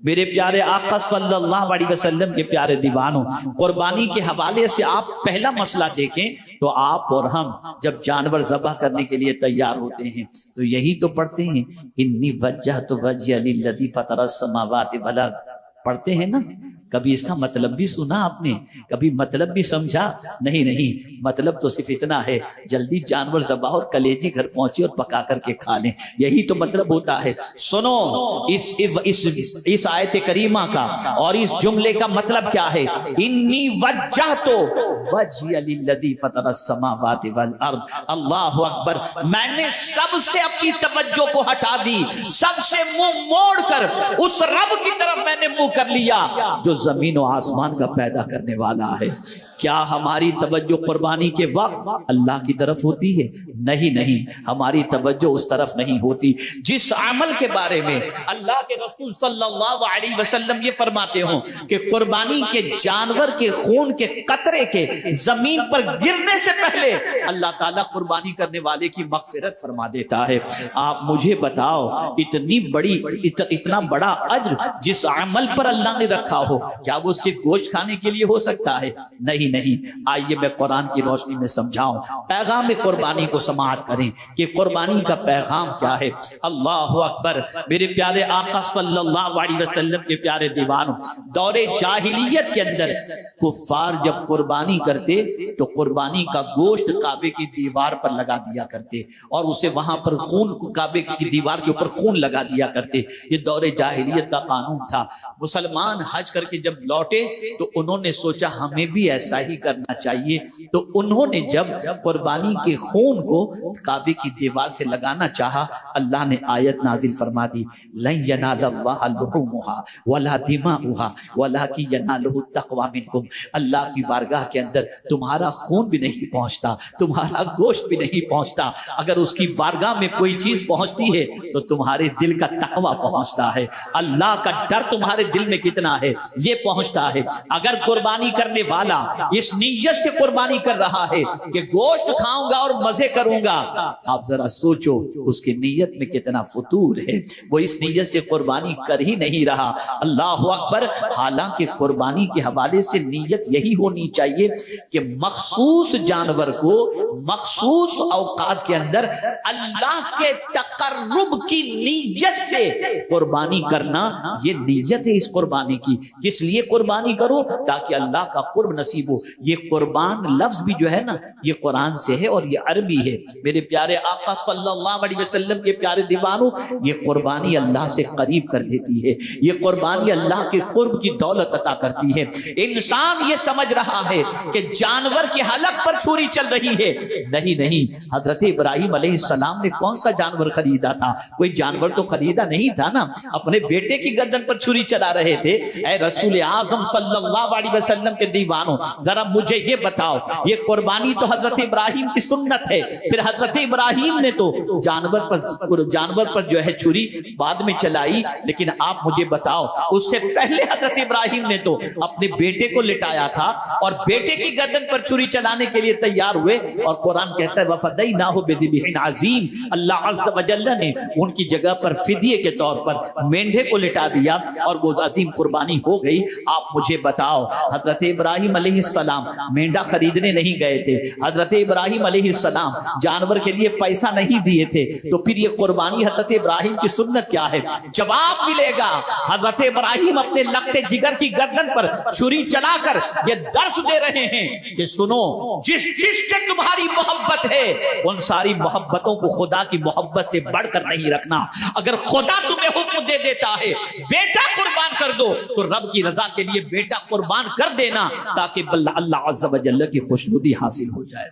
میرے پیارے آقا صلی اللہ علیہ وسلم کے پیارے دیوانوں، قربانی کے حوالے سے آپ پہلا مسئلہ دیکھیں تو آپ اور ہم جب جانور ذبح کرنے کے لیے تیار ہوتے ہیں تو یہی تو پڑھتے ہیں، انی وجہت وجہی للذی فطر السماوات والارض، پڑھتے ہیں نا؟ کبھی اس کا مطلب بھی سنا آپ نے؟ کبھی مطلب بھی سمجھا؟ نہیں، مطلب تو صرف اتنا ہے جلدی جانور ذبح اور کلیجی گھر پہنچے اور پکا کر کے کھا لیں، یہی تو مطلب ہوتا ہے۔ سنو اس آیت کریمہ کا اور اس جملے کا مطلب کیا ہے؟ انی وجہت وجہی للذی فطر السماوات والارض، اللہ اکبر، میں نے سب سے اپنی توجہ کو ہٹا دی، سب سے منہ موڑ کر اس رب کی طرف میں نے منہ کر لیا جو زمین و آسمان کا پیدا کرنے والا ہے۔ کیا ہماری توجہ قربانی کے وقت اللہ کی طرف ہوتی ہے؟ نہیں، ہماری توجہ اس طرف نہیں ہوتی جس عمل کے بارے میں اللہ کے رسول صلی اللہ علیہ وسلم یہ فرماتے ہوں کہ قربانی کے جانور کے خون کے قطرے کے زمین پر گرنے سے پہلے اللہ تعالیٰ قربانی کرنے والے کی مغفرت فرما دیتا ہے۔ آپ مجھے بتاؤ اتنا بڑا اجر جس عمل پر اللہ نے رکھا ہو، کیا وہ صرف گوشت کھانے کے لیے ہو سکتا ہے؟ نہیں، آئیے میں قرآن کی روشنی میں سمجھاؤں، پیغام قربانی کو سماعت کریں کہ قربانی کا پیغام کیا ہے۔ اللہ اکبر، میرے پیارے آقا صلی اللہ علیہ وسلم کے پیارے دیوانوں، دور جاہلیت کے اندر کفار جب قربانی کرتے تو قربانی کا گوشت کعبے کی دیوار پر لگا دیا کرتے اور اسے وہاں پر خون، کعبے کی دیوار کے اوپر خون لگا دیا کرتے۔ یہ دور جاہلیت کا قانون تھا۔ مسلمان حج کر کے جب لوٹے تو انہوں نے سوچا ہمیں بھی ایسا ہی کرنا چاہیے، تو انہوں نے جب قربانی کے خون کو کعبے کی دیوار سے لگانا چاہا، اللہ نے آیت نازل فرما دی، لن ینال اللہ لحومها ولا دماؤها ولکن ینالہ التقوی منکم، اللہ کی بارگاہ کے اندر تمہارا خون بھی نہیں پہنچتا، تمہارا گوشت بھی نہیں پہنچتا، اگر اس کی بارگاہ میں کوئی چیز پہنچتی ہے تو تمہارے دل کا تقوی پہنچتا ہے، اللہ کا ڈر تمہارے دل میں کتنا ہے یہ پہنچتا ہے۔ اگر قربانی کرنے والا اس نیت سے قربانی کر رہا ہے کہ گوشت کھاؤں گا اور مزے کروں گا، آپ ذرا سوچو اس کی نیت میں کتنا فتور ہے، وہ اس نیت سے قربانی کر ہی نہیں رہا۔ اللہ اکبر، حالانکہ قربانی کے حوالے سے نیت یہی ہونی چاہیے کہ مخصوص جانور کو مخصوص اوقات کے اندر اللہ کے تقرب کی نیت سے قربانی کرنا، یہ نیت ہے اس قربانی کی۔ کس لیے قربانی کرو؟ تاکہ اللہ کا قرب نصیب ہو۔ یہ قربان لفظ بھی جو ہے نا یہ قرآن سے ہے اور یہ عربی ہے۔ میرے پیارے آقا صلی اللہ علیہ وسلم کے پیارے دیوانوں، یہ قربانی اللہ سے قریب کر دیتی ہے، یہ قربانی اللہ کے قرب کی دولت عطا کرتی ہے۔ انسان یہ سمجھ رہا ہے کہ جانور کے حلق پر چھری چل رہی ہے، نہیں، حضرت ابراہیم علیہ السلام نے کون سا جانور خریدا تھا؟ کوئی جانور تو خریدا نہیں تھا نا، اپنے بیٹے کی گردن پر چھری چلا رہے تھے۔ اے رسول اعظم صلی اللہ علیہ وسلم کے دیوانوں، ذرا مجھے یہ بتاؤ، یہ قربانی تو حضرت ابراہیم کی سنت ہے، پھر حضرت ابراہیم نے تو جانور پر جو ہے چھری بعد میں چلائی، لیکن آپ مجھے بتاؤ اس سے پہلے حضرت ابراہیم نے تو اپنے بیٹے کو لٹایا تھا اور بیٹے کی گردن پر چھری چلانے کے لیے تیار ہوئے، اور قرآن کہتا ہے وَفَدَيْنَاهُ بِذِبْحٍ عَظِيمٍ، اللہ عز و جل نے ان کی جگہ پر فدیے کے طور پر مینڈے کو لٹا دیا اور وہ عظیم قربانی ہو گئی۔ آپ مجھے بتاؤ، حضرت ابراہیم علیہ السلام مینڈا خریدنے نہیں گئے تھے، حضرت ابراہیم علیہ السلام جانور کے لیے پیسہ نہیں دیے تھے، تو پھر یہ قربانی حضرت ابراہیم کی سنت کیا ہے؟ جواب ملے گا، حضرت ابراہیم اپنے لخت جگر کی گردن پر چھری چلا کر یہ درس دے رہے ہیں کہ سنو، جس سے تمہاری محبت ہے ان ساری محبتوں کو خدا کی محبت سے بڑھ کر نہیں رکھنا۔ اگر خدا تمہیں حکم دے دیتا ہے بیٹا قربان کر دو تو رب کی رضا کے لیے بیٹا قربان کر دینا، تاکہ اللہ عز و جل کی خوشنودی حاصل ہو جائے۔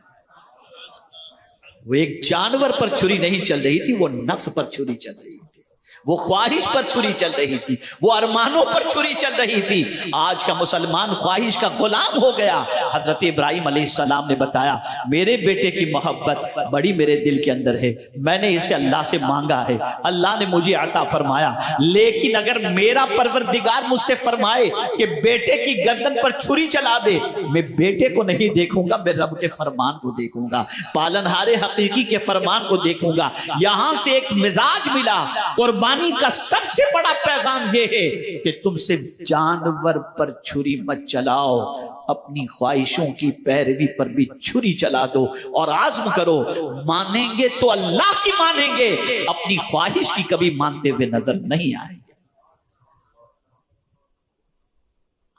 وہ ایک جانور پر چھری نہیں چل رہی تھی، وہ نفس پر چھری چل رہی تھی، وہ خواہش پر چھری چل رہی تھی، وہ ارمانوں پر چھری چل رہی تھی۔ آج کا مسلمان خواہش کا غلام ہو گیا۔ حضرت ابراہیم علیہ السلام نے بتایا میرے بیٹے کی محبت بڑی میرے دل کے اندر ہے، میں نے اسے اللہ سے مانگا ہے، اللہ نے مجھے عطا فرمایا، لیکن اگر میرا پروردگار مجھ سے فرمائے کہ بیٹے کی گردن پر چھری چلا دے، میں بیٹے کو نہیں دیکھوں گا، میں رب کے فرمان کو دیکھوں گا، پالنہار حقیقی کے فرمان کو دیکھوں گا۔ یہاں سے ایک مزاج ملا۔ قربانی کا سب سے بڑا پیغام یہ ہے کہ تم صرف جانور پر چھری مت چلاؤ، اپنی خواہشوں کی پیروی پر بھی چھری چلا دو اور عزم کرو، مانیں گے تو اللہ کی مانیں گے، اپنی خواہش کی کبھی مانتے ہوئے نظر نہیں آئیں گے۔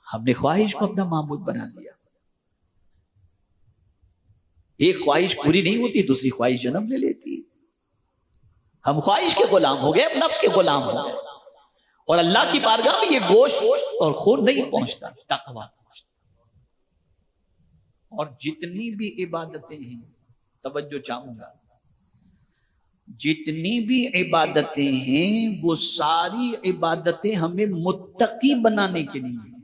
ہم نے خواہش کو اپنا معبود بنا لیا، ایک خواہش پوری نہیں ہوتی دوسری خواہش جنم لے لیتی ہے، ہم خواہش کے غلام ہو گئے، اب نفس کے غلام ہو گئے، اور اللہ کی بارگاہ میں یہ گوشت اور خون نہیں پہنچتا، تقویٰ پہنچتا۔ اور جتنی بھی عبادتیں ہیں، توجہ چاہوں گا، جتنی بھی عبادتیں ہیں وہ ساری عبادتیں ہمیں متقی بنانے کے لیے ہیں،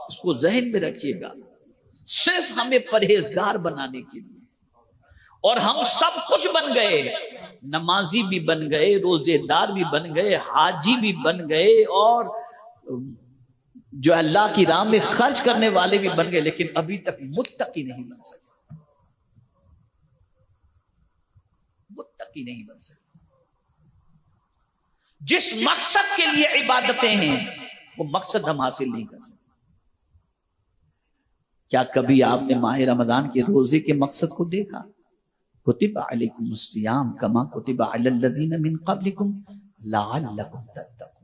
اس کو ذہن میں رکھیے گا، صرف ہمیں پرہیزگار بنانے کے لیے، اور ہم سب کچھ بن گئے، نمازی بھی بن گئے، روزے دار بھی بن گئے، حاجی بھی بن گئے، اور جو اللہ کی راہ میں خرچ کرنے والے بھی بن گئے، لیکن ابھی تک متقی نہیں بن سکے، متقی نہیں بن سکے۔ جس مقصد کے لیے عبادتیں ہیں وہ مقصد ہم حاصل نہیں کر سکتے۔ کیا کبھی آپ نے ماہ رمضان کے روزے کے مقصد کو دیکھا؟ کتب علیکم الصیام کما کتب علی الذین من قبلکم لعلکم تتقون۔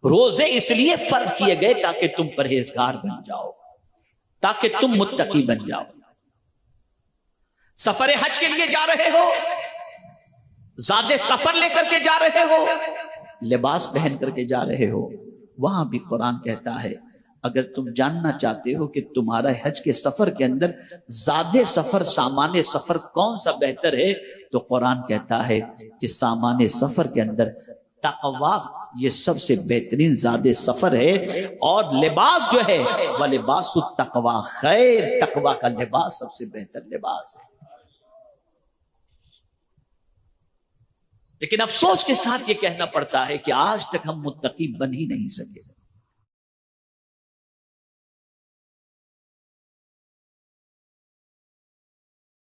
روزے اس لیے فرض کیے گئے تاکہ تم پرہیزگار بن جاؤ، تاکہ تم متقی بن جاؤ۔ سفر حج کے لیے جا رہے ہو، زاد سفر لے کر کے جا رہے ہو، لباس پہن کر کے جا رہے ہو، وہاں بھی قرآن کہتا ہے اگر تم جاننا چاہتے ہو کہ تمہارا حج کے سفر کے اندر زاد سفر سامان سفر کون سا بہتر ہے، تو قرآن کہتا ہے کہ سامان سفر کے اندر تقویٰ یہ سب سے بہترین زاد سفر ہے، اور لباس جو ہے وہ لباس التقویٰ خیر، تقویٰ کا لباس سب سے بہتر لباس ہے۔ لیکن افسوس کے ساتھ یہ کہنا پڑتا ہے کہ آج تک ہم متقی بن ہی نہیں سکے۔